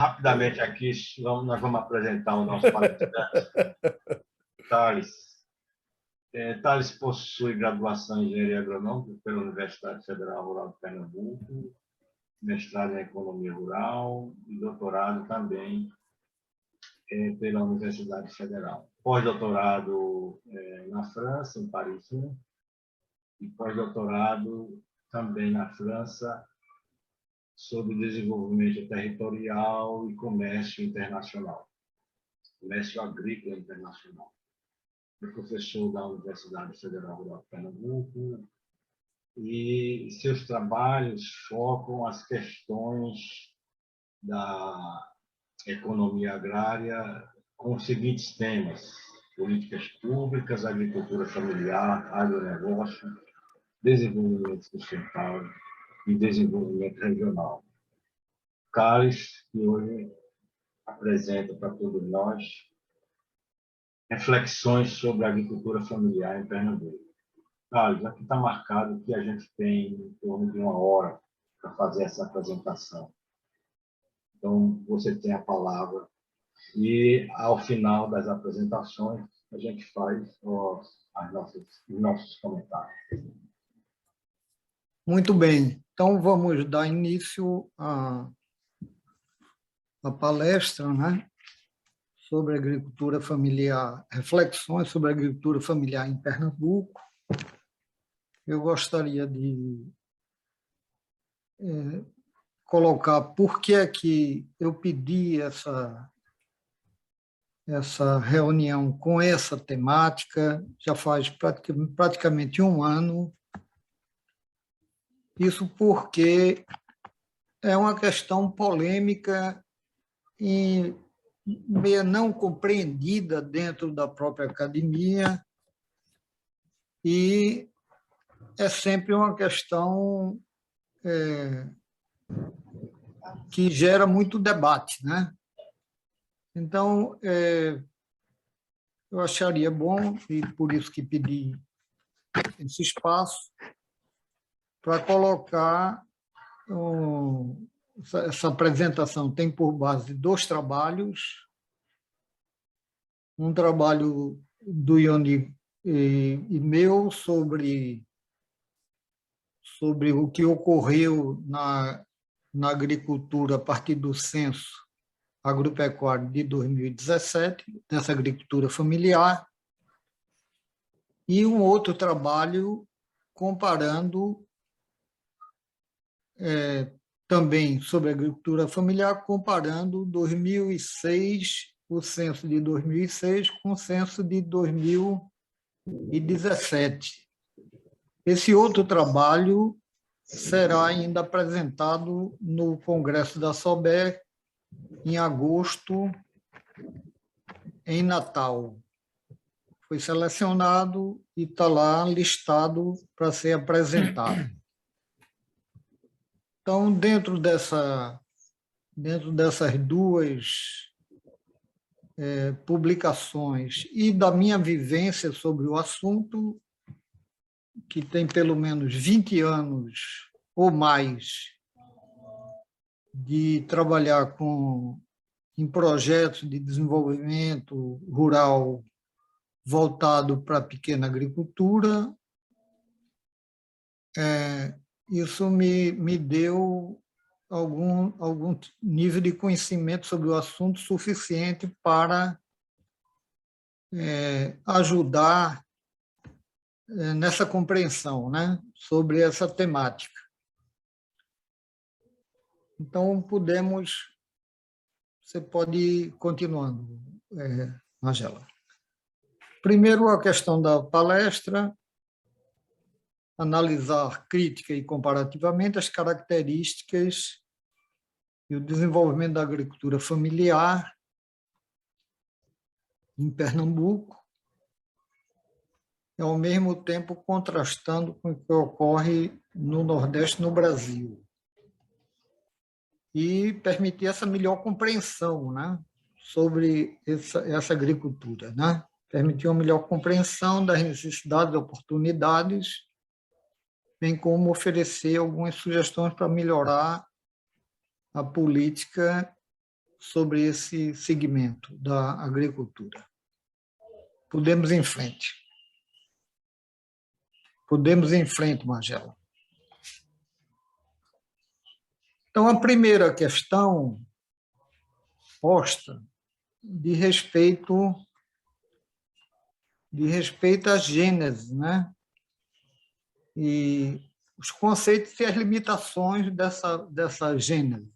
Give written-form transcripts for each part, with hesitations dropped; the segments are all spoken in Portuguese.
Rapidamente aqui, nós vamos apresentar o nosso palestrante, Thales. Thales possui graduação em Engenharia Agronômica pela Universidade Federal Rural de Pernambuco, mestrado em Economia Rural e doutorado também pela Universidade Federal. Pós-doutorado na França, em Paris, né? E pós-doutorado também na França sobre desenvolvimento territorial e comércio internacional, comércio agrícola internacional. É professor da Universidade Federal Rural de Pernambuco e seus trabalhos focam as questões da economia agrária com os seguintes temas: políticas públicas, agricultura familiar, agronegócio, desenvolvimento sustentável e desenvolvimento regional. Thales, que hoje apresenta para todos nós reflexões sobre a agricultura familiar em Pernambuco. Thales, aqui está marcado que a gente tem em torno de 1 hora para fazer essa apresentação. Então, você tem a palavra e, ao final das apresentações, a gente faz os nossos comentários. Muito bem. Então, vamos dar início à palestra, né, sobre agricultura familiar, reflexões sobre a agricultura familiar em Pernambuco. Eu gostaria de colocar por que é que eu pedi essa reunião com essa temática, já faz praticamente 1 ano. Isso porque é uma questão polêmica e meio não compreendida dentro da própria academia, e é sempre uma questão que gera muito debate, né? Então, eu acharia bom, e por isso que pedi esse espaço, para colocar essa apresentação. Tem por base 2 trabalhos, um trabalho do Ioni e meu sobre o que ocorreu na agricultura a partir do censo agropecuário de 2017, dessa agricultura familiar, e um outro trabalho comparando também sobre a agricultura familiar, comparando 2006, o censo de 2006 com o censo de 2017. Esse outro trabalho será ainda apresentado no Congresso da SOBER em agosto, em Natal. Foi selecionado e está lá listado para ser apresentado. Então, dentro dessas 2 publicações e da minha vivência sobre o assunto, que tem pelo menos 20 anos ou mais de trabalhar em projetos de desenvolvimento rural voltado para a pequena agricultura, isso me deu algum nível de conhecimento sobre o assunto suficiente para ajudar nessa compreensão, né, sobre essa temática. Então, você pode ir continuando, Angela. Primeiro, a questão da palestra: analisar crítica e comparativamente as características e o desenvolvimento da agricultura familiar em Pernambuco, e, ao mesmo tempo, contrastando com o que ocorre no Nordeste, no Brasil, e permitir essa melhor compreensão, né, sobre essa agricultura, né? Permitir uma melhor compreensão das necessidades e oportunidades, bem como oferecer algumas sugestões para melhorar a política sobre esse segmento da agricultura. Podemos ir em frente. Podemos ir em frente, Magela. Então, a primeira questão posta de respeito à gênese, né? E os conceitos e as limitações dessa gênese.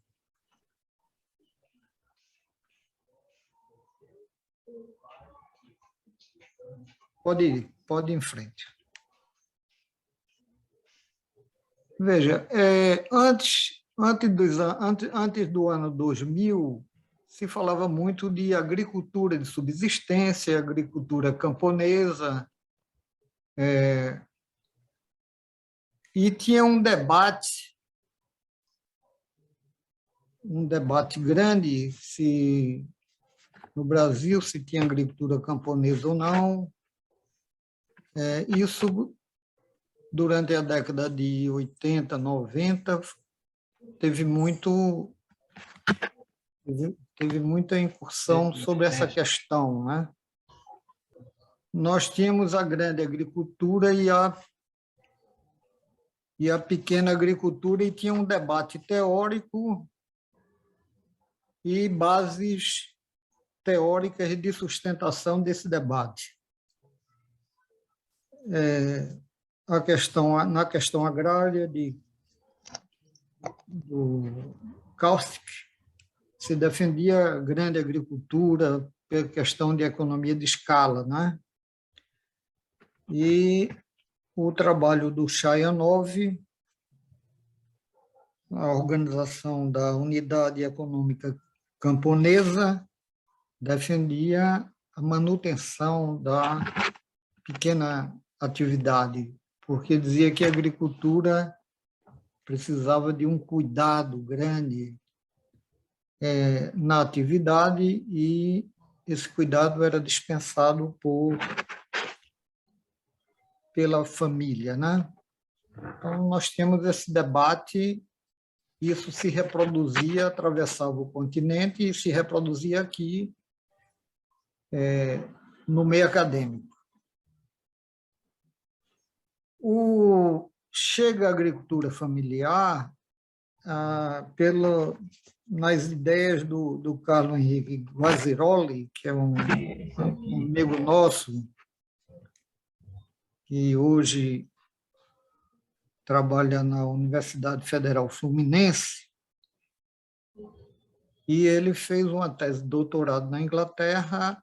Pode ir em frente. Veja, antes do ano 2000, se falava muito de agricultura de subsistência, agricultura camponesa, e tinha um debate grande se no Brasil se tinha agricultura camponesa ou não. Isso, durante a década de 80, 90, teve muita incursão sobre essa questão, né? Nós tínhamos a grande agricultura e a pequena agricultura, e tinha um debate teórico e bases teóricas de sustentação desse debate. Na questão agrária do Kautsky, se defendia a grande agricultura pela questão de economia de escala, né? E o trabalho do Chayanov, a organização da Unidade Econômica Camponesa, defendia a manutenção da pequena atividade, porque dizia que a agricultura precisava de um cuidado grande na atividade, e esse cuidado era dispensado pela família, né? Então, nós temos esse debate, isso se reproduzia, atravessava o continente e se reproduzia aqui no meio acadêmico. Chega a agricultura familiar nas ideias do Carlos Henrique Guazzaroli, que é um amigo nosso, que hoje trabalha na Universidade Federal Fluminense, e ele fez uma tese de doutorado na Inglaterra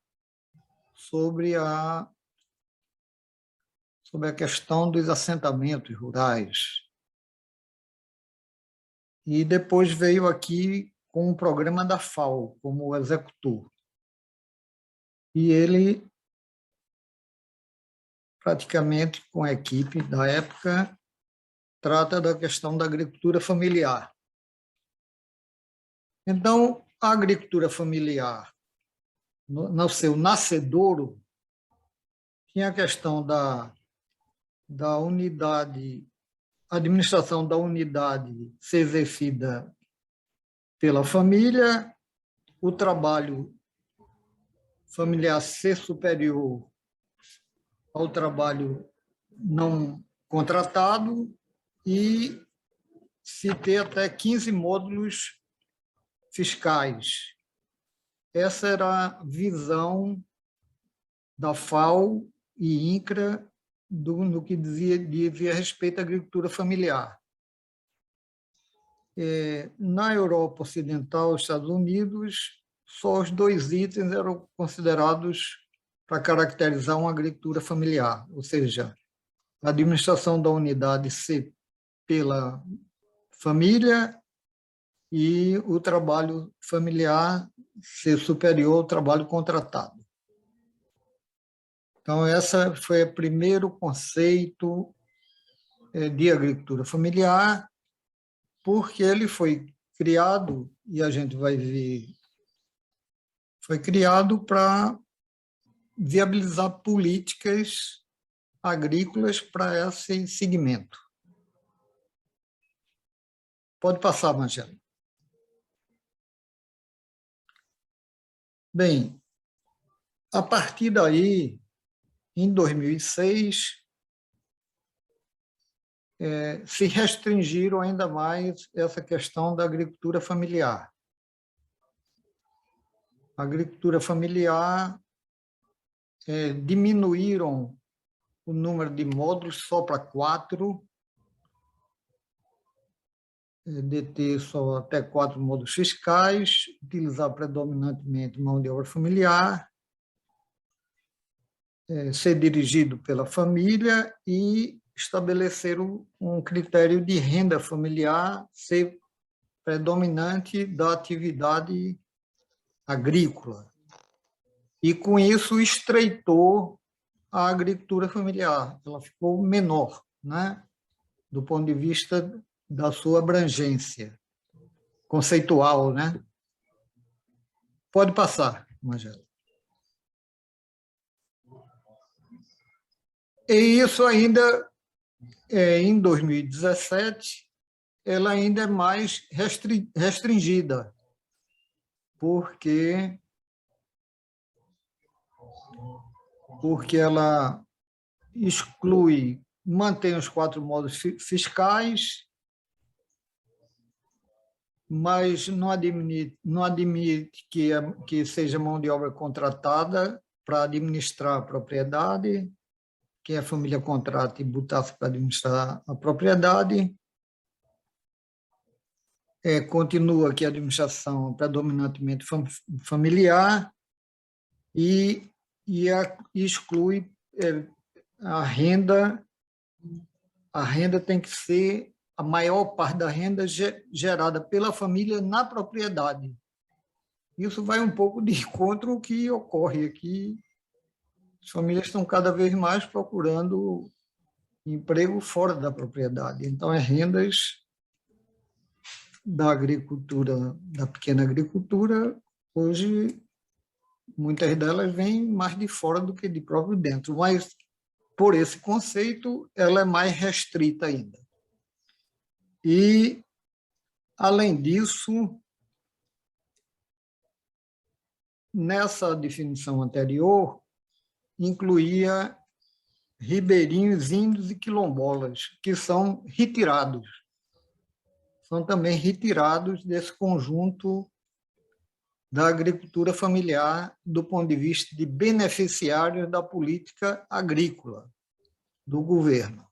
sobre a questão dos assentamentos rurais. E depois veio aqui com um programa da FAO como executor. E ele, praticamente com a equipe da época, trata da questão da agricultura familiar. Então, a agricultura familiar, no seu nascedouro, tinha a questão da unidade, a administração da unidade ser exercida pela família, o trabalho familiar ser superior ao trabalho não contratado e se ter até 15 módulos fiscais. Essa era a visão da FAO e INCRA no que dizia respeito à agricultura familiar. Na Europa Ocidental, Estados Unidos, só os 2 itens eram considerados para caracterizar uma agricultura familiar, ou seja, a administração da unidade ser pela família e o trabalho familiar ser superior ao trabalho contratado. Então, esse foi o primeiro conceito de agricultura familiar, porque ele foi criado, e a gente vai ver, foi criado para viabilizar políticas agrícolas para esse segmento. Pode passar, Marcelo. Bem, a partir daí, em 2006, se restringiram ainda mais essa questão da agricultura familiar. A agricultura familiar diminuíram o número de módulos só para 4, deter só até 4 módulos fiscais, utilizar predominantemente mão de obra familiar, ser dirigido pela família e estabelecer um critério de renda familiar ser predominante da atividade agrícola. E, com isso, estreitou a agricultura familiar. Ela ficou menor, né? Do ponto de vista da sua abrangência conceitual, né? Pode passar, Magela. E isso ainda, em 2017, ela ainda é mais restringida, porque ela exclui, mantém os 4 módulos fiscais, mas não admite que seja mão de obra contratada para administrar a propriedade, que a família contrata e botasse para administrar a propriedade. Continua aqui a administração predominantemente familiar e exclui a renda. A renda tem que ser a maior parte da renda gerada pela família na propriedade. Isso vai um pouco de encontro ao que ocorre aqui. As famílias estão cada vez mais procurando emprego fora da propriedade. Então, rendas da agricultura, da pequena agricultura, hoje, muitas delas vêm mais de fora do que de próprio dentro, mas, por esse conceito, ela é mais restrita ainda. E, além disso, nessa definição anterior, incluía ribeirinhos, índios e quilombolas, que são retirados. São também retirados desse conjunto da agricultura familiar do ponto de vista de beneficiários da política agrícola do governo.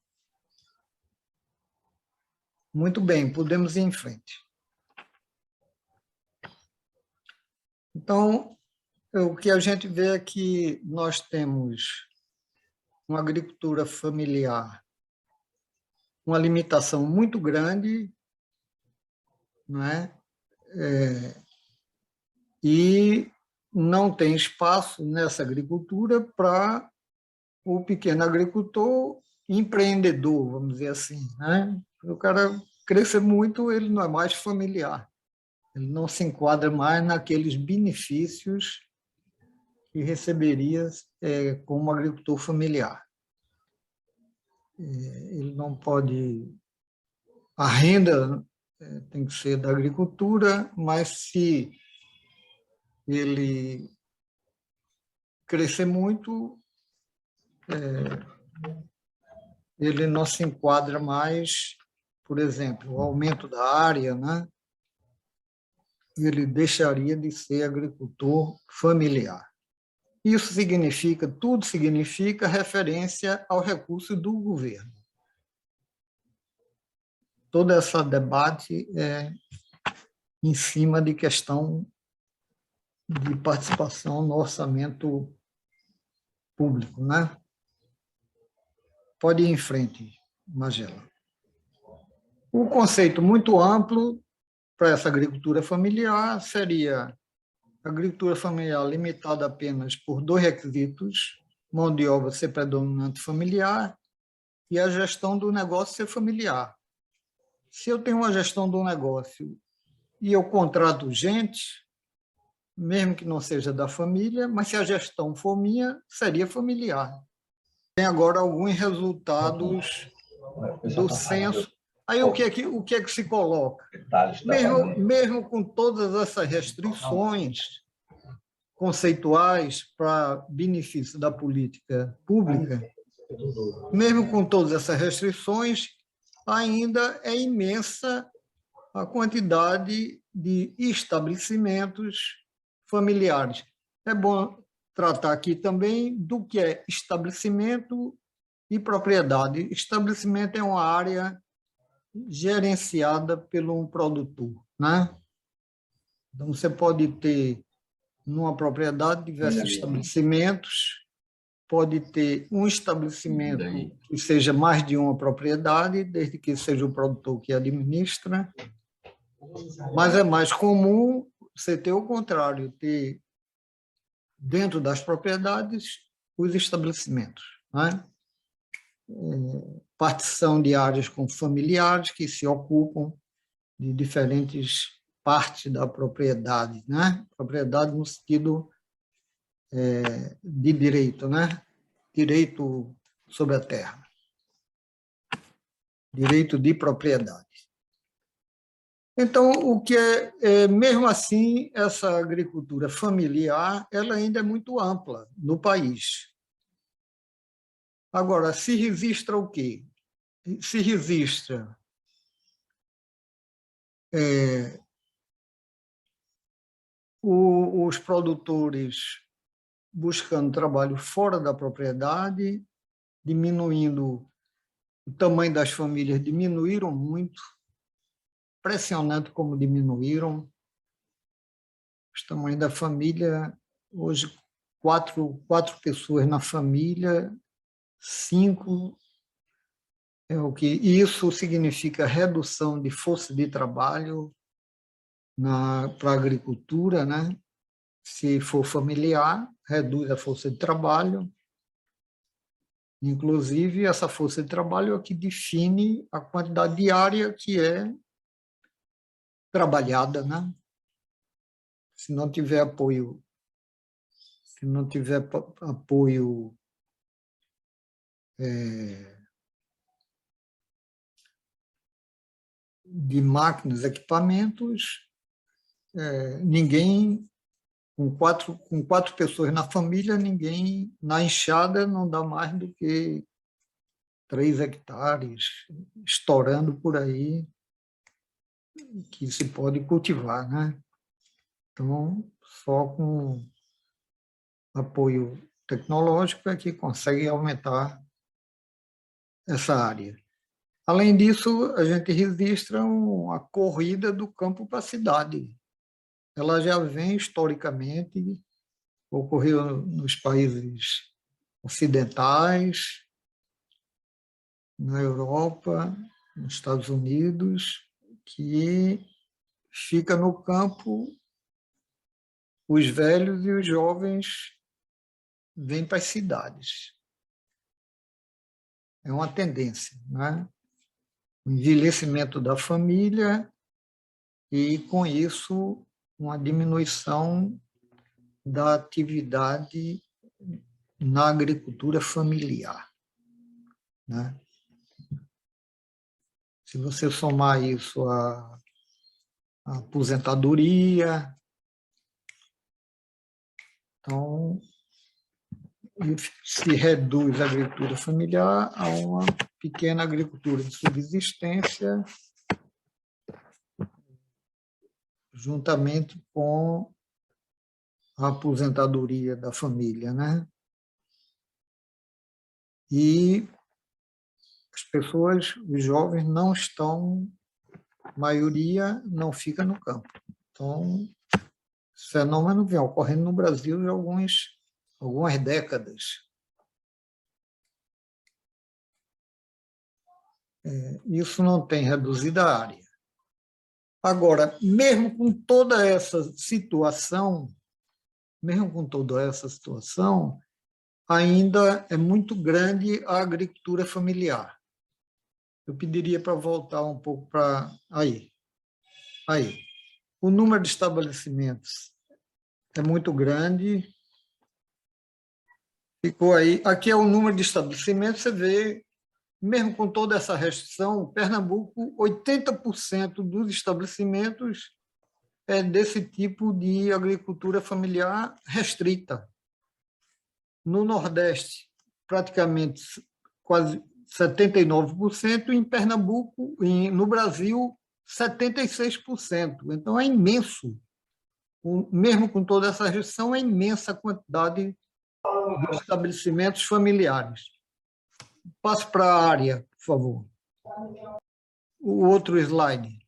Muito bem, podemos ir em frente. Então, o que a gente vê é que nós temos uma agricultura familiar, uma limitação muito grande, não é? E não tem espaço nessa agricultura para o pequeno agricultor empreendedor, vamos dizer assim, né? O cara crescer muito, ele não é mais familiar, ele não se enquadra mais naqueles benefícios que receberia como agricultor familiar. Ele não pode... A renda tem que ser da agricultura, mas se ele crescer muito, ele não se enquadra mais, por exemplo, o aumento da área, né? Ele deixaria de ser agricultor familiar. Isso significa, tudo significa referência ao recurso do governo. Todo esse debate é em cima de questão de participação no orçamento público, né? Pode ir em frente, Magela. O conceito muito amplo para essa agricultura familiar seria agricultura familiar limitada apenas por 2 requisitos: mão de obra ser predominante familiar e a gestão do negócio ser familiar. Se eu tenho uma gestão do negócio e eu contrato gente, mesmo que não seja da família, mas se a gestão for minha, seria familiar. Tem agora alguns resultados do censo. Aí o que é que se coloca? Mesmo com todas essas restrições, conceituais para benefício da política pública, mesmo com todas essas restrições, ainda é imensa a quantidade de estabelecimentos familiares. É bom tratar aqui também do que é estabelecimento e propriedade. Estabelecimento é uma área gerenciada pelo um produtor, né? Então, você pode ter, numa propriedade, diversos estabelecimentos, pode ter um estabelecimento que seja mais de uma propriedade, desde que seja o produtor que administra, mas é mais comum você ter o contrário, ter dentro das propriedades os estabelecimentos, né? Partição de áreas com familiares que se ocupam de diferentes partes da propriedade, né? Propriedade no sentido de direito, né? Direito sobre a terra, direito de propriedade. Então, o que mesmo assim, essa agricultura familiar, ela ainda é muito ampla no país. Agora, se registra o quê? Se registra os produtores buscando trabalho fora da propriedade, diminuindo o tamanho das famílias, diminuíram muito, impressionante como diminuíram. Os tamanhos da família, hoje, quatro pessoas na família, 5 é o que isso significa redução de força de trabalho para a agricultura, né? Se for familiar, reduz a força de trabalho. Inclusive, essa força de trabalho é o que define a quantidade diária que é trabalhada, né? Se não tiver apoio, de máquinas, equipamentos, ninguém, com quatro pessoas na família, ninguém, na enxada, não dá mais do que 3 hectares, estourando por aí, que se pode cultivar, né? Então, só com apoio tecnológico é que consegue aumentar essa área. Além disso, a gente registra uma corrida do campo para a cidade. Ela já vem historicamente, ocorreu nos países ocidentais, na Europa, nos Estados Unidos, que fica no campo, os velhos e os jovens vêm para as cidades. É uma tendência, né? O envelhecimento da família e, com isso, uma diminuição da atividade na agricultura familiar, né? Se você somar isso à aposentadoria, então se reduz a agricultura familiar a uma pequena agricultura de subsistência, juntamente com a aposentadoria da família, né? E as pessoas, os jovens, não estão, a maioria não fica no campo. Então, esse fenômeno vem ocorrendo no Brasil há algumas décadas. Isso não tem reduzido a área. Agora, mesmo com toda essa situação, ainda é muito grande a agricultura familiar. Eu pediria para voltar um pouco para aí. O número de estabelecimentos é muito grande. Ficou aí. Aqui é o número de estabelecimentos, você vê, mesmo com toda essa restrição, Pernambuco, 80% dos estabelecimentos é desse tipo de agricultura familiar restrita. No Nordeste, praticamente quase 79%, em Pernambuco, no Brasil, 76%. Então, é imenso. Mesmo com toda essa restrição, é imensa a quantidade de estabelecimentos familiares. Passe para a área, por favor. O outro slide.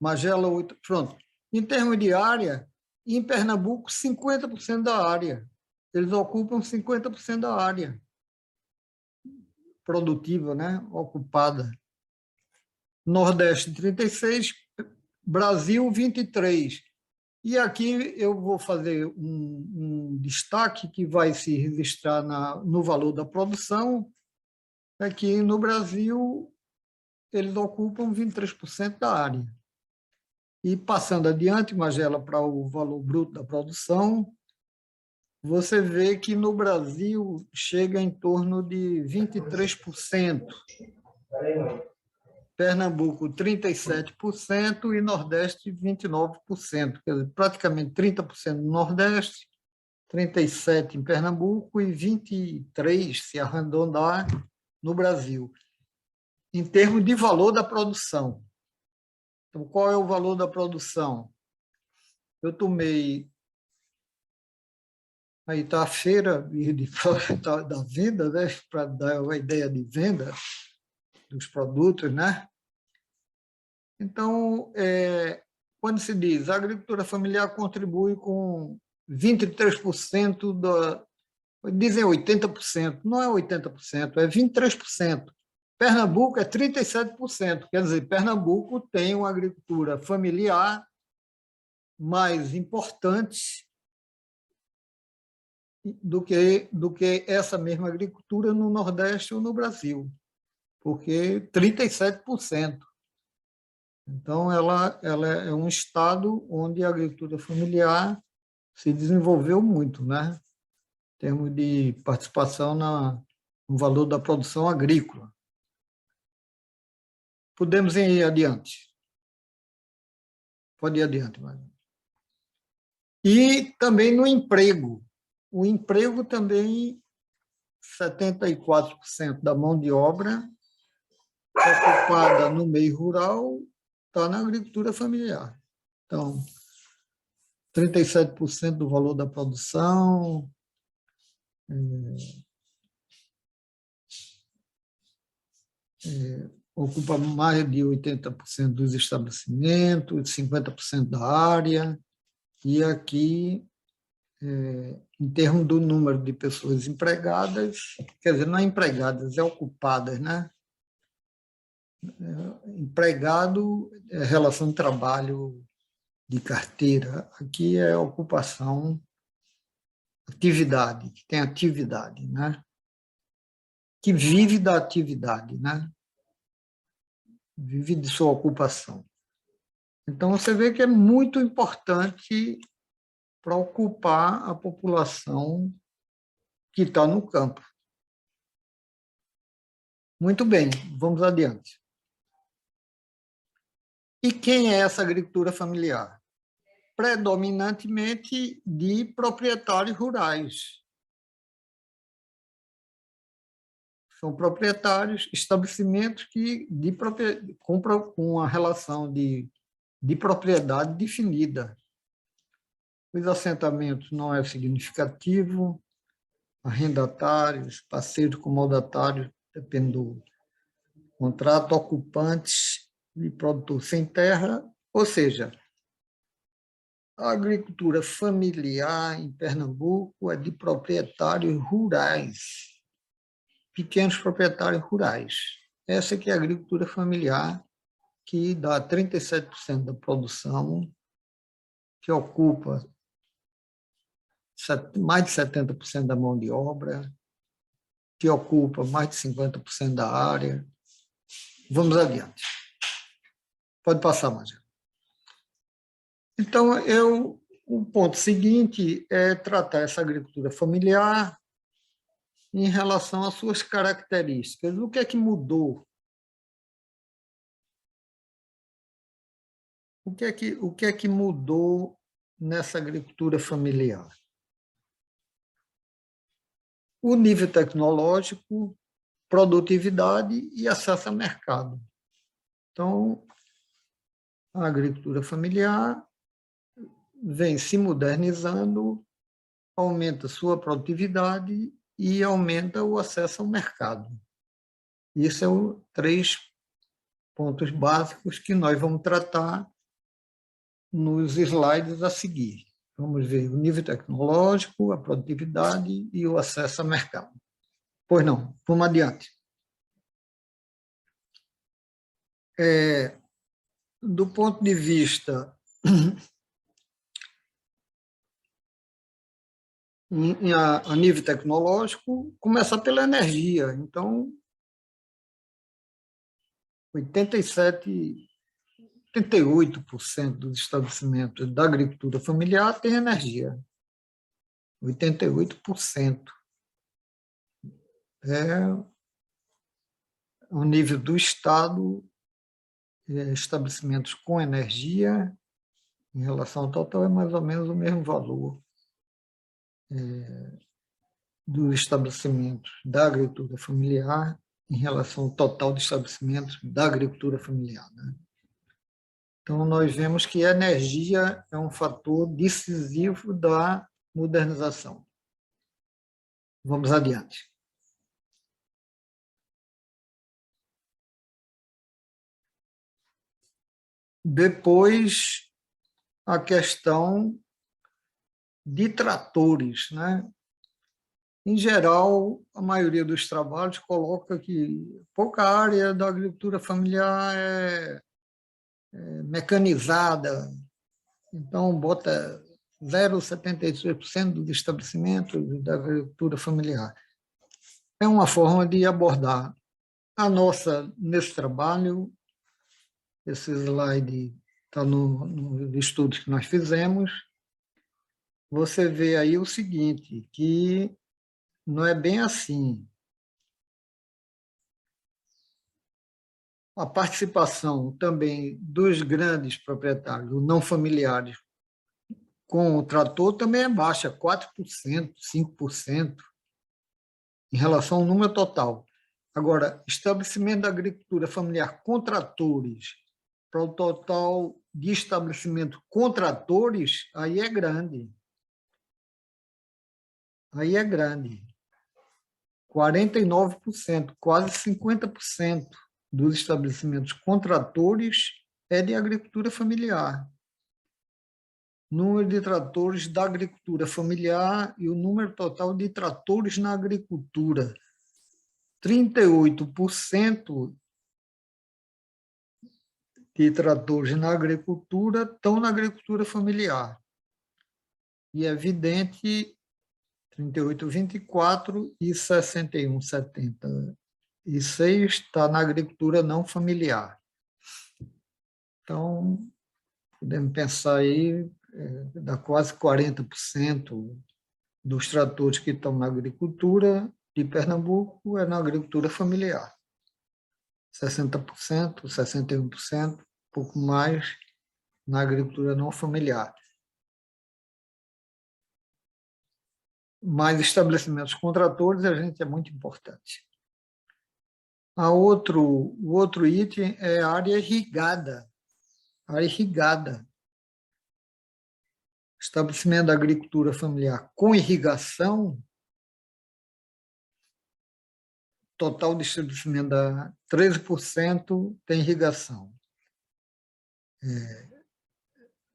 Magela 8. Pronto. Em termos de área, em Pernambuco, 50% da área. Eles ocupam 50% da área produtiva, né? Ocupada. Nordeste, 36%, Brasil, 23%. E aqui eu vou fazer um destaque que vai se registrar no valor da produção, é que no Brasil eles ocupam 23% da área. E passando adiante, Magela, para o valor bruto da produção, você vê que no Brasil chega em torno de 23%, Pernambuco 37% e Nordeste 29%, quer dizer, praticamente 30% no Nordeste, 37% em Pernambuco e 23%, se arredondar, no Brasil. Em termos de valor da produção. Então, qual é o valor da produção? Eu tomei... Aí está a feira da venda, né? Para dar uma ideia de venda dos produtos, né? Então, quando se diz a agricultura familiar contribui com 23% da... Dizem 80%, não é 80%, é 23%. Pernambuco é 37%, quer dizer, Pernambuco tem uma agricultura familiar mais importante do que essa mesma agricultura no Nordeste ou no Brasil, porque 37%. Então, ela é um estado onde a agricultura familiar se desenvolveu muito, né? Em termos de participação no valor da produção agrícola. Podemos ir adiante. Pode ir adiante, Maria. E também no emprego. O emprego também, 74% da mão de obra ocupada no meio rural está na agricultura familiar. Então, 37% do valor da produção, ocupa mais de 80% dos estabelecimentos, 50% da área, e aqui, em termos do número de pessoas empregadas, quer dizer, não é empregadas, é ocupadas, né? Empregado é relação de trabalho de carteira, aqui é ocupação, atividade, que tem atividade, né? Que vive da atividade, né? Vive de sua ocupação. Então, você vê que é muito importante para ocupar a população que está no campo. Muito bem, vamos adiante. E quem é essa agricultura familiar? Predominantemente de proprietários rurais. São proprietários, estabelecimentos que compram com uma relação de propriedade definida. Os assentamentos não é significativo, arrendatários, parceiros comodatários, depende do contrato, ocupantes e produtor sem terra, ou seja, a agricultura familiar em Pernambuco é de proprietários rurais, pequenos proprietários rurais. Essa que é a agricultura familiar, que dá 37% da produção, que ocupa mais de 70% da mão de obra, que ocupa mais de 50% da área. Vamos adiante. Pode passar, Magela. Então, o ponto seguinte é tratar essa agricultura familiar em relação às suas características. O que é que mudou? o que é que mudou nessa agricultura familiar? O nível tecnológico, produtividade e acesso ao mercado. Então, a agricultura familiar vem se modernizando, aumenta sua produtividade e aumenta o acesso ao mercado. Isso são 3 pontos básicos que nós vamos tratar nos slides a seguir. Vamos ver o nível tecnológico, a produtividade e o acesso ao mercado. Pois não, vamos adiante. Do ponto de vista a nível tecnológico, começa pela energia. Então, 88% dos estabelecimentos da agricultura familiar tem energia. 88%. É o nível do Estado, estabelecimentos com energia, em relação ao total, é mais ou menos o mesmo valor dos estabelecimentos da agricultura familiar em relação ao total de estabelecimentos da agricultura familiar, né? Então, nós vemos que a energia é um fator decisivo da modernização. Vamos adiante. Depois, a questão de tratores, né? Em geral, a maioria dos trabalhos coloca que pouca área da agricultura familiar é mecanizada, então bota 0,73% dos estabelecimentos da agricultura familiar. É uma forma de abordar. A nossa, nesse trabalho, esse slide está no estudo que nós fizemos, você vê aí o seguinte, que não é bem assim. A participação também dos grandes proprietários, não familiares, com o trator também é baixa, 4%, 5%, em relação ao número total. Agora, estabelecimento da agricultura familiar com tratores, para o total de estabelecimento com tratores, aí é grande. Aí é grande. 49%, quase 50% dos estabelecimentos com tratores é de agricultura familiar. Número de tratores da agricultura familiar e o número total de tratores na agricultura. 38% de tratores na agricultura estão na agricultura familiar. E é evidente, 38,24 e 61,76 está na agricultura não familiar. Então, podemos pensar aí, dá quase 40% dos tratores que estão na agricultura de Pernambuco é na agricultura familiar. 60%, 61%, pouco mais na agricultura não familiar. Mas estabelecimentos com tratores, a gente é muito importante. O outro item é a área irrigada. Área irrigada. Estabelecimento da agricultura familiar com irrigação, total de estabelecimento da 13% tem irrigação.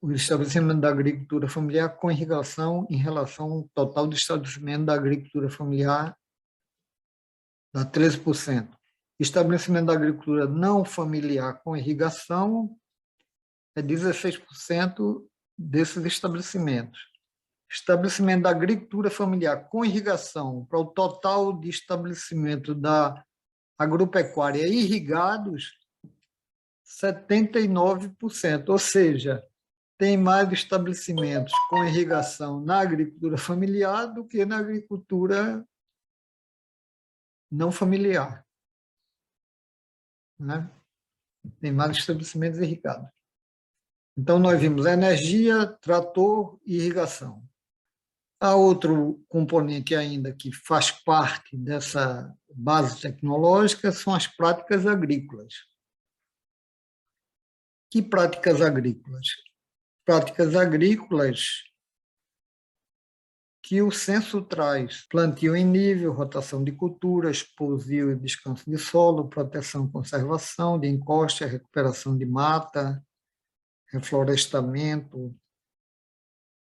O estabelecimento da agricultura familiar com irrigação em relação ao total de estabelecimento da agricultura familiar dá 13%. Estabelecimento da agricultura não familiar com irrigação é 16% desses estabelecimentos. Estabelecimento da agricultura familiar com irrigação para o total de estabelecimento da agropecuária irrigados, 79%, ou seja, tem mais estabelecimentos com irrigação na agricultura familiar do que na agricultura não familiar, né? Tem mais estabelecimentos irrigados. Então, nós vimos energia, trator e irrigação. Há outro componente ainda que faz parte dessa base tecnológica, são as práticas agrícolas. Que práticas agrícolas? Práticas agrícolas que o censo traz: plantio em nível, rotação de culturas, pousio e descanso de solo, proteção e conservação de encosta, recuperação de mata, reflorestamento,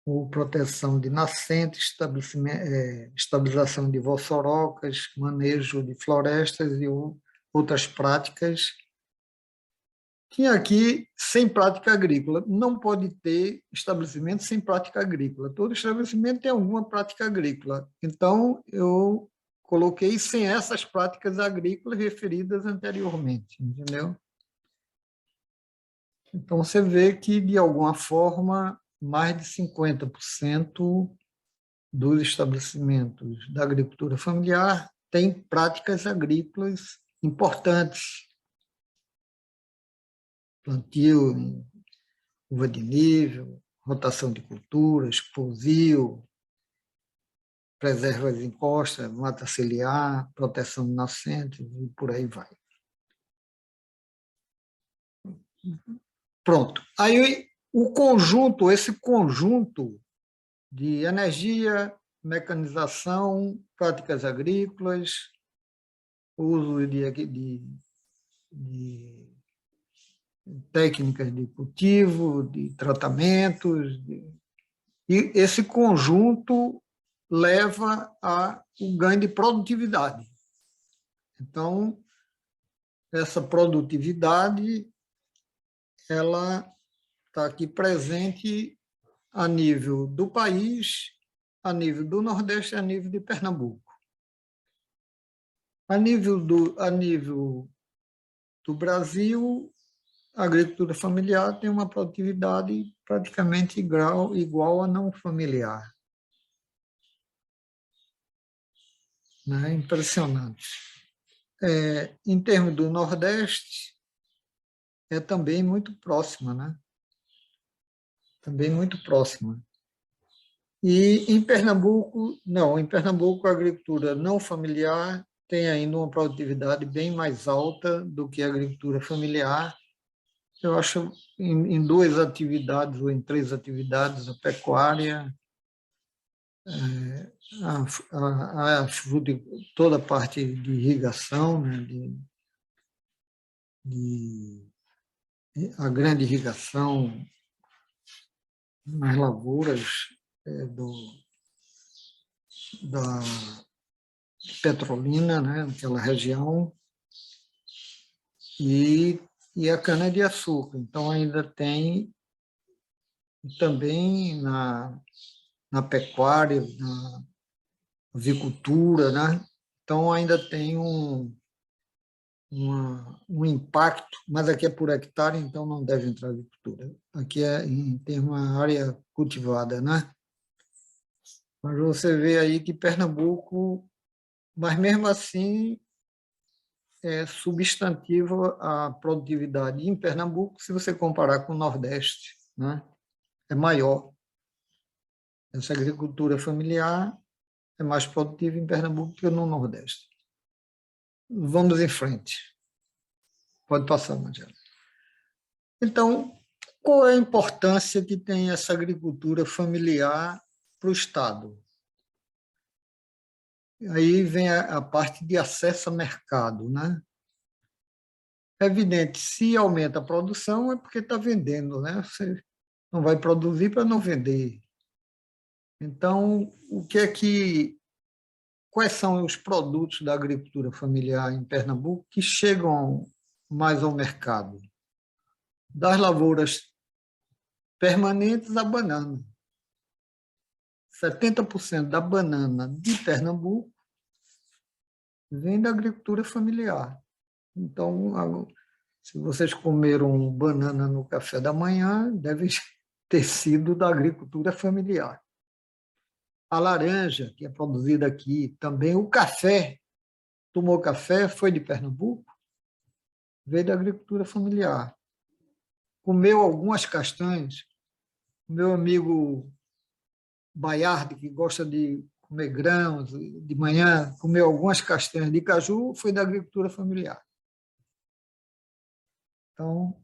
ou proteção de nascentes, estabilização de vossorocas, manejo de florestas e outras práticas. Tinha aqui sem prática agrícola. Não pode ter estabelecimento sem prática agrícola. Todo estabelecimento tem alguma prática agrícola. Então, eu coloquei sem essas práticas agrícolas referidas anteriormente, entendeu? Então, você vê que, de alguma forma, mais de 50% dos estabelecimentos da agricultura familiar têm práticas agrícolas importantes. Plantio, uva de nível, rotação de culturas, pousio, preserva as encostas, mata ciliar, proteção de nascentes e por aí vai. Pronto. Aí esse conjunto de energia, mecanização, práticas agrícolas, uso de técnicas de cultivo, de tratamentos, e esse conjunto leva ao ganho de produtividade. Então, essa produtividade ela está aqui presente a nível do país, a nível do Nordeste e a nível de Pernambuco. A nível do Brasil, a agricultura familiar tem uma produtividade praticamente igual à não familiar. Né? Impressionante. Em termos do Nordeste, é também muito próxima, né? Também muito próxima. E em Pernambuco, não, em Pernambuco a agricultura não familiar tem ainda uma produtividade bem mais alta do que a agricultura familiar. Eu acho em duas atividades ou em três atividades, a pecuária, toda a parte de irrigação, né, a grande irrigação nas lavouras da Petrolina, né, naquela região, e a cana-de-açúcar. Então, ainda tem também na pecuária, na avicultura, né? Então, ainda tem um impacto, mas aqui é por hectare, então não deve entrar agricultura. Aqui é em termos de área cultivada, né? Mas você vê aí que Pernambuco, mas mesmo assim, é substantiva a produtividade em Pernambuco, se você comparar com o Nordeste, né? É maior. Essa agricultura familiar é mais produtiva em Pernambuco que no Nordeste. Vamos em frente. Pode passar, Magela. Então, qual é a importância que tem essa agricultura familiar para o Estado? Aí vem a parte de acesso a mercado, né? É evidente, se aumenta a produção é porque está vendendo, né? Você não vai produzir para não vender. Então, quais são os produtos da agricultura familiar em Pernambuco que chegam mais ao mercado? Das lavouras permanentes à banana. 70% da banana de Pernambuco vem da agricultura familiar. Então, se vocês comeram banana no café da manhã, deve ter sido da agricultura familiar. A laranja, que é produzida aqui, também o café, tomou café, foi de Pernambuco, veio da agricultura familiar. comeu algumas castanhas. Meu amigo Baiardi, que gosta de comer grãos, de manhã comeu algumas castanhas de caju, foi da agricultura familiar. Então,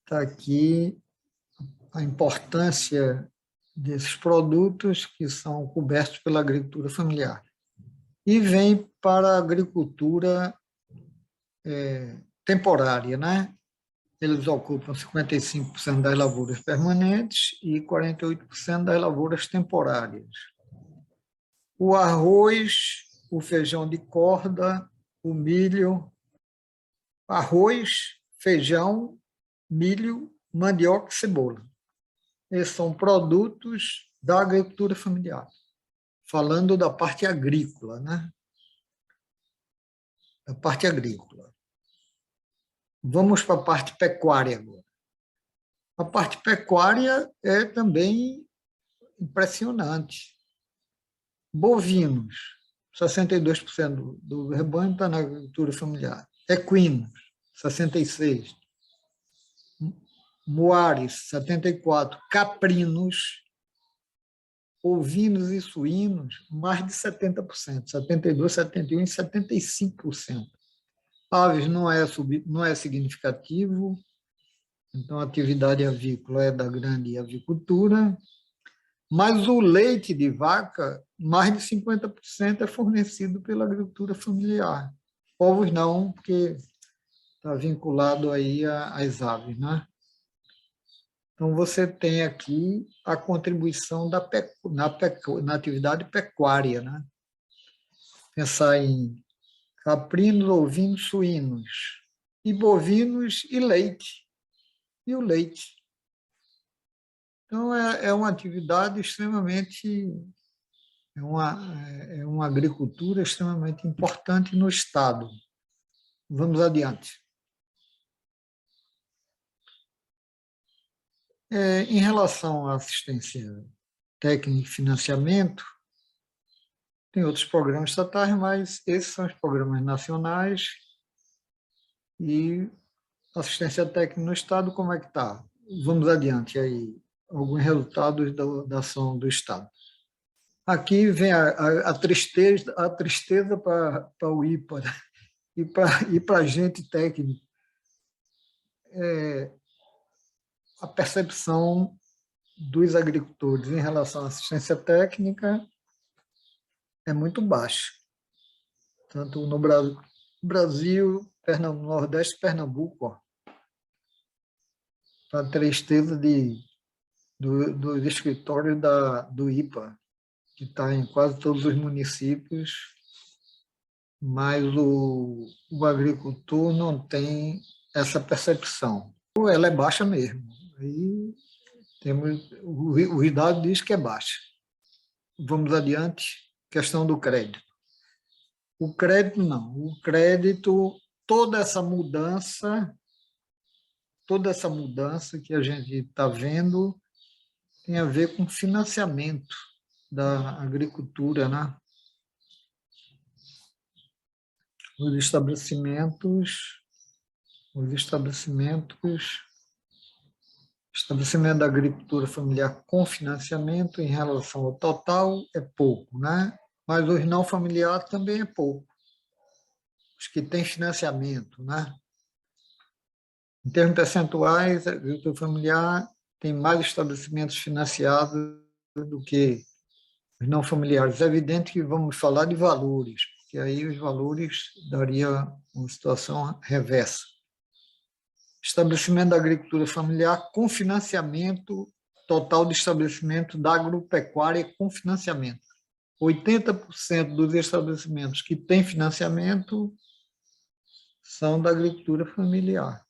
está aqui a importância desses produtos que são cobertos pela agricultura familiar. E vem para a agricultura temporária, né? Eles ocupam 55% das lavouras permanentes e 48% das lavouras temporárias. O arroz, o feijão de corda, o milho, arroz, feijão, milho, mandioca e cebola. Esses são produtos da agricultura familiar, falando da parte agrícola, né? Da parte agrícola. Vamos para a parte pecuária agora. A parte pecuária é também impressionante. Bovinos, 62% do rebanho está na agricultura familiar. Equinos, 66%. Moares, 74%. Caprinos, ovinos e suínos, mais de 70%. 72%, 71% e 75%. Aves não é significativo, então a atividade avícola é da grande avicultura, mas o leite de vaca, mais de 50% é fornecido pela agricultura familiar. Ovos não, porque está vinculado aí às aves, né? Então, você tem aqui a contribuição na atividade pecuária, né? Pensar em caprinos, ovinos, suínos, e bovinos e leite. E o leite. Então, é uma atividade extremamente, é uma agricultura extremamente importante no Estado. Vamos adiante. Em relação à assistência técnica e financiamento, tem outros programas estatais, mas esses são os programas nacionais. E assistência técnica no Estado, como é que está? Vamos adiante aí, alguns resultados da ação do Estado. Aqui vem a tristeza para o IPA, né? E para a gente técnico. A percepção dos agricultores em relação à assistência técnica é muito baixa. Tanto no Brasil, Nordeste e Pernambuco, a tristeza dos escritórios do IPA, que está em quase todos os municípios, mas o agricultor não tem essa percepção. Ela é baixa mesmo. Aí o dado diz que é baixa. Vamos adiante. Questão do crédito. O crédito não. O crédito, toda essa mudança que a gente está vendo tem a ver com financiamento da agricultura, né? Os estabelecimento da agricultura familiar com financiamento em relação ao total é pouco, né? Mas os não familiares também é pouco. Os que têm financiamento, né? Em termos percentuais, a agricultura familiar tem mais estabelecimentos financiados do que os não familiares. É evidente que vamos falar de valores, porque aí os valores daria uma situação reversa. Estabelecimento da agricultura familiar com financiamento, total de estabelecimento da agropecuária com financiamento. 80% dos estabelecimentos que têm financiamento são da agricultura familiar.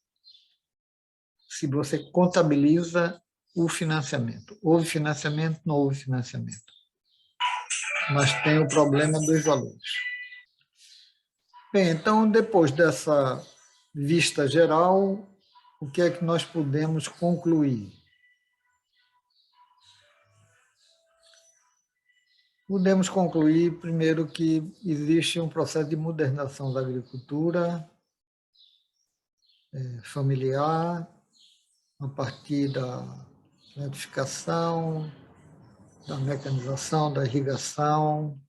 Se você contabiliza o financiamento. Houve financiamento, não houve financiamento. Mas tem o problema dos valores. Bem, então, depois dessa vista geral, o que é que nós podemos concluir? Podemos concluir, primeiro, que existe um processo de modernização da agricultura, familiar, a partir da eletrificação, da mecanização, da irrigação,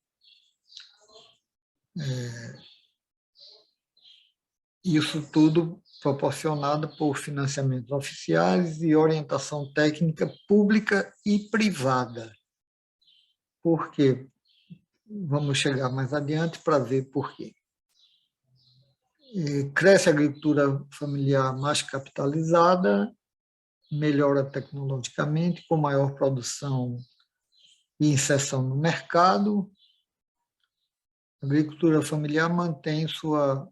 isso tudo proporcionado por financiamentos oficiais e orientação técnica pública e privada. Por quê? Vamos chegar mais adiante para ver por quê. Cresce a agricultura familiar mais capitalizada, melhora tecnologicamente, com maior produção e inserção no mercado. A agricultura familiar mantém sua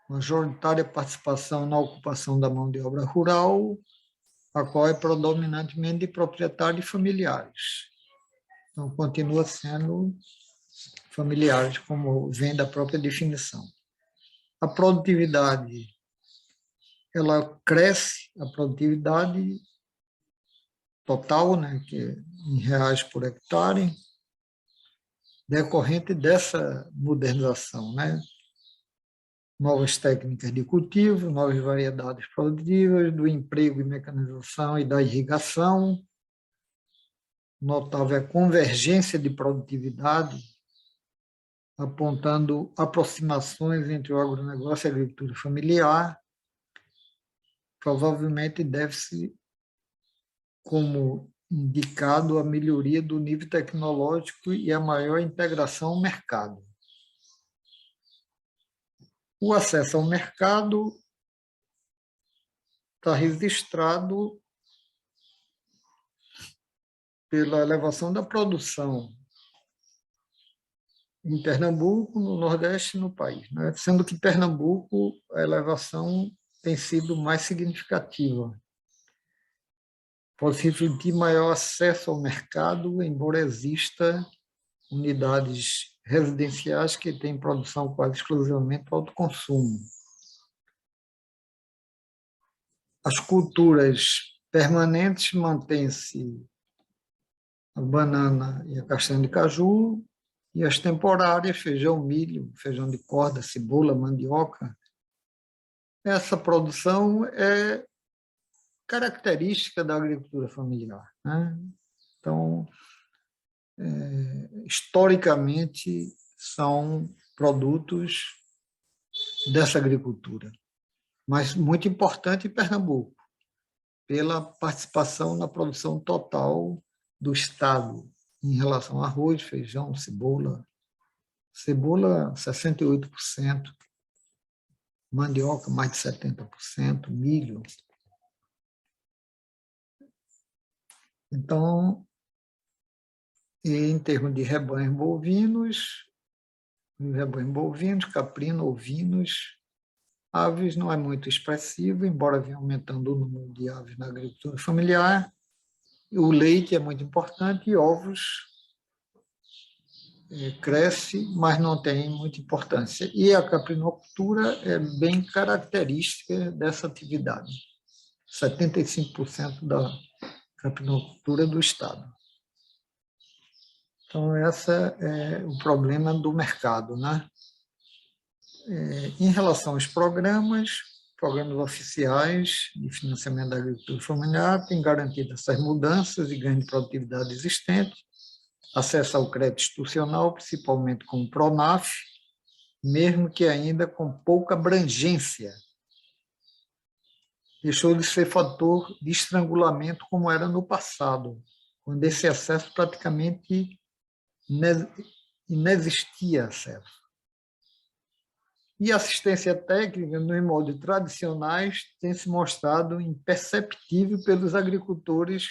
majoritária participação na ocupação da mão de obra rural, a qual é predominantemente de proprietários familiares. Então, continua sendo familiares, como vem da própria definição. A produtividade, ela cresce, a produtividade total, né, que é em reais por hectare, decorrente dessa modernização, né? Novas técnicas de cultivo, novas variedades produtivas, do emprego e mecanização e da irrigação. Notável a convergência de produtividade, apontando aproximações entre o agronegócio e a agricultura familiar. Provavelmente deve-se, como indicado, a melhoria do nível tecnológico e a maior integração ao mercado. O acesso ao mercado está registrado pela elevação da produção em Pernambuco, no Nordeste e no país, né? Sendo que Pernambuco a elevação tem sido mais significativa. Pode-se refletir maior acesso ao mercado, embora exista unidades residenciais que têm produção quase exclusivamente para autoconsumo. As culturas permanentes mantêm-se a banana e a castanha de caju, e as temporárias, feijão, milho, feijão de corda, cebola, mandioca. Essa produção é característica da agricultura familiar, né? Então, historicamente, são produtos dessa agricultura, mas muito importante em Pernambuco, pela participação na produção total do Estado em relação a arroz, feijão, cebola. Cebola, 68%, mandioca, mais de 70%, milho. Então, em termos de rebanhos bovinos, caprino, ovinos, aves não é muito expressivo, embora venha aumentando o número de aves na agricultura familiar. O leite é muito importante e ovos cresce, mas não tem muita importância. E a caprinocultura é bem característica dessa atividade. 75% da caprinocultura do Estado. Então, esse é o problema do mercado, né? Em relação aos programas oficiais de financiamento da agricultura familiar têm garantido essas mudanças e ganho de produtividade existente, acesso ao crédito institucional, principalmente com o PRONAF, mesmo que ainda com pouca abrangência. Deixou de ser fator de estrangulamento como era no passado, quando esse acesso praticamente inexistia acesso. E a assistência técnica, nos moldes tradicionais, tem se mostrado imperceptível pelos agricultores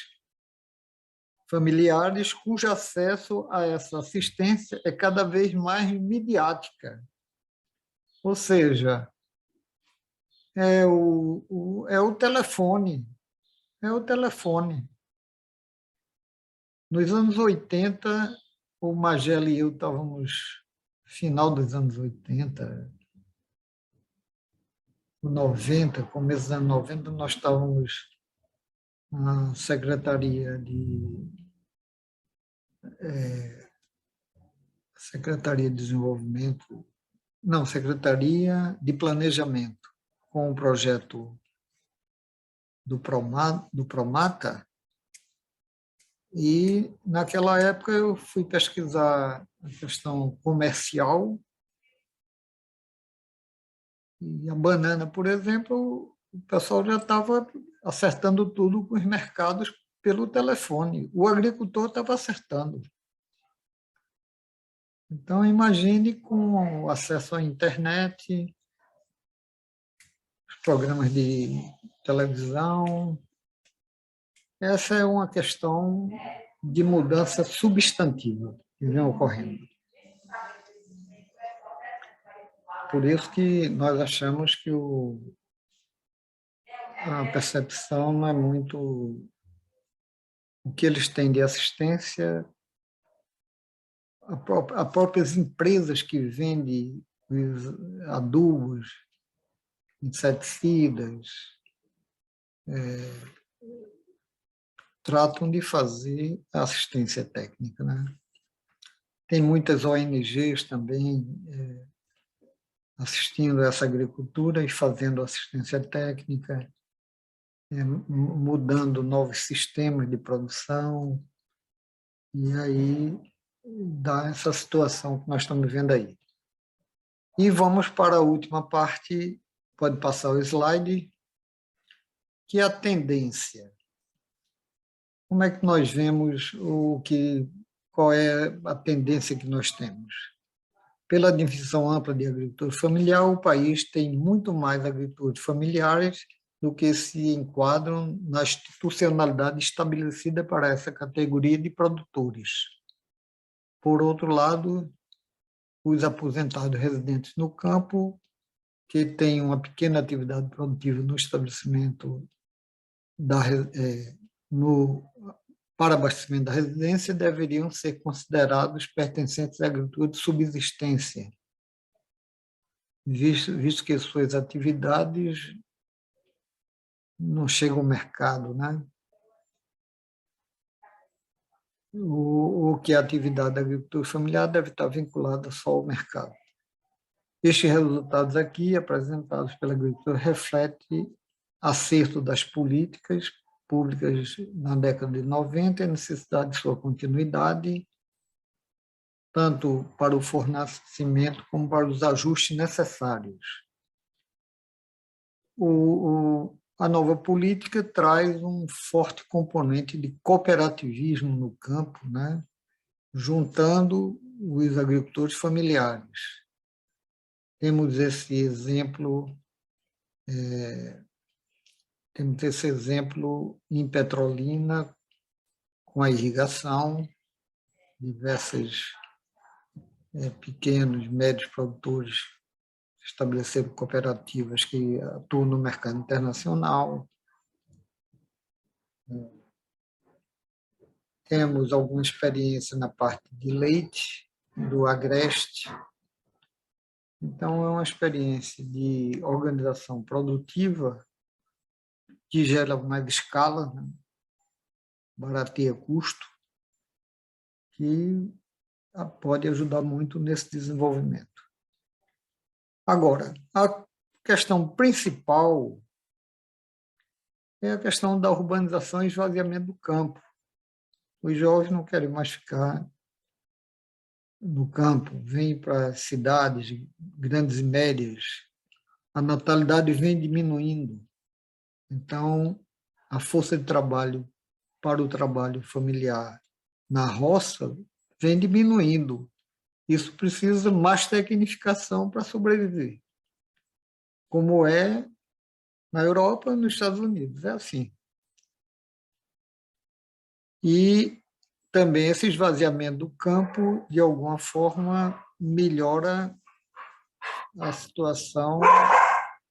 familiares, cujo acesso a essa assistência é cada vez mais midiática. Ou seja, é o telefone. É o telefone. Nos anos 80, o Magela e eu estávamos no final dos anos 80, 90, começo dos anos 90, nós estávamos na Secretaria de Desenvolvimento, não, Secretaria de Planejamento. com o projeto do Promata, e naquela época eu fui pesquisar a questão comercial, e a banana, por exemplo, o pessoal já estava acertando tudo com os mercados pelo telefone. O agricultor estava acertando. Então, imagine com o acesso à internet, os programas de televisão. Essa é uma questão de mudança substantiva que vem ocorrendo. Por isso que nós achamos que a percepção não é muito o que eles têm de assistência, as próprias empresas que vendem os adubos, inseticidas, tratam de fazer assistência técnica, né? Tem muitas ONGs também assistindo a essa agricultura e fazendo assistência técnica, mudando novos sistemas de produção, e aí dá essa situação que nós estamos vendo aí. E vamos para a última parte, pode passar o slide, que é a tendência. Como é que nós vemos qual é a tendência que nós temos? Pela divisão ampla de agricultura familiar, o país tem muito mais agricultores familiares do que se enquadram na institucionalidade estabelecida para essa categoria de produtores. Por outro lado, os aposentados residentes no campo, que têm uma pequena atividade produtiva no estabelecimento para abastecimento da residência, deveriam ser considerados pertencentes à agricultura de subsistência, visto que suas atividades não chegam ao mercado, né? O que é a atividade da agricultura familiar deve estar vinculada só ao mercado. Estes resultados aqui, apresentados pela agricultura, refletem acerto das políticas públicas na década de 90 e a necessidade de sua continuidade, tanto para o fornecimento como para os ajustes necessários. A nova política traz um forte componente de cooperativismo no campo, né? Juntando os agricultores familiares. Temos esse exemplo em Petrolina, com a irrigação, diversos pequenos, médios produtores estabeleceram cooperativas que atuam no mercado internacional. Temos alguma experiência na parte de leite, do Agreste. Então, é uma experiência de organização produtiva que gera mais escala, né? Barateia custo, que pode ajudar muito nesse desenvolvimento. Agora, a questão principal é a questão da urbanização e esvaziamento do campo. Os jovens não querem mais ficar no campo, vêm para as cidades grandes e médias, a natalidade vem diminuindo. Então, a força de trabalho para o trabalho familiar na roça vem diminuindo. Isso precisa mais tecnificação para sobreviver, como é na Europa e nos Estados Unidos. É assim. E também esse esvaziamento do campo, de alguma forma, melhora a situação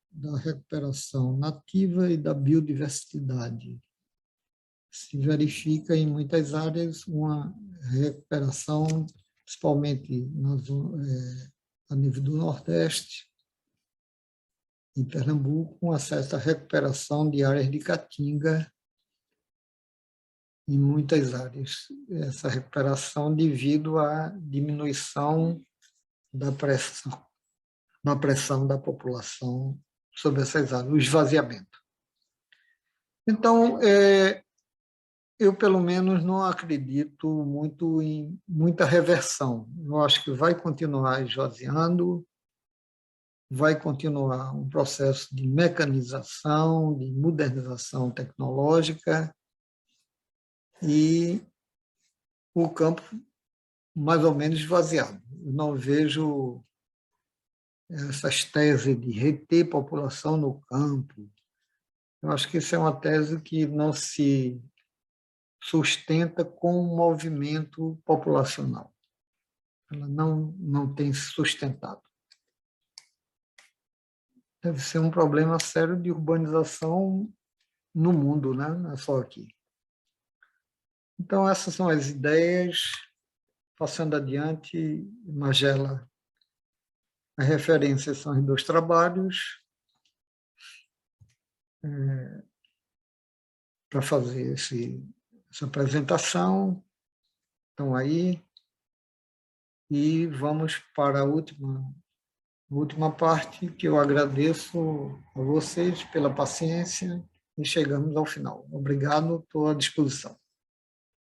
da recuperação nativa e da biodiversidade. Se verifica em muitas áreas uma recuperação, principalmente a nível do Nordeste, em Pernambuco, com acesso à recuperação de áreas de caatinga em muitas áreas. Essa recuperação devido à diminuição da pressão da população sobre essas áreas, o esvaziamento. Então, eu, pelo menos, não acredito muito em muita reversão. Eu acho que vai continuar esvaziando, vai continuar um processo de mecanização, de modernização tecnológica, e o campo mais ou menos esvaziado. Eu não vejo essas teses de reter população no campo. Eu acho que isso é uma tese que não se sustenta com o movimento populacional. Ela não tem se sustentado. Deve ser um problema sério de urbanização no mundo, né? Não é só aqui. Então, essas são as ideias. Passando adiante, Magela, as referências são os 2 trabalhos para fazer essa apresentação. Estão aí. E vamos para a última parte, que eu agradeço a vocês pela paciência e chegamos ao final. Obrigado, estou à disposição.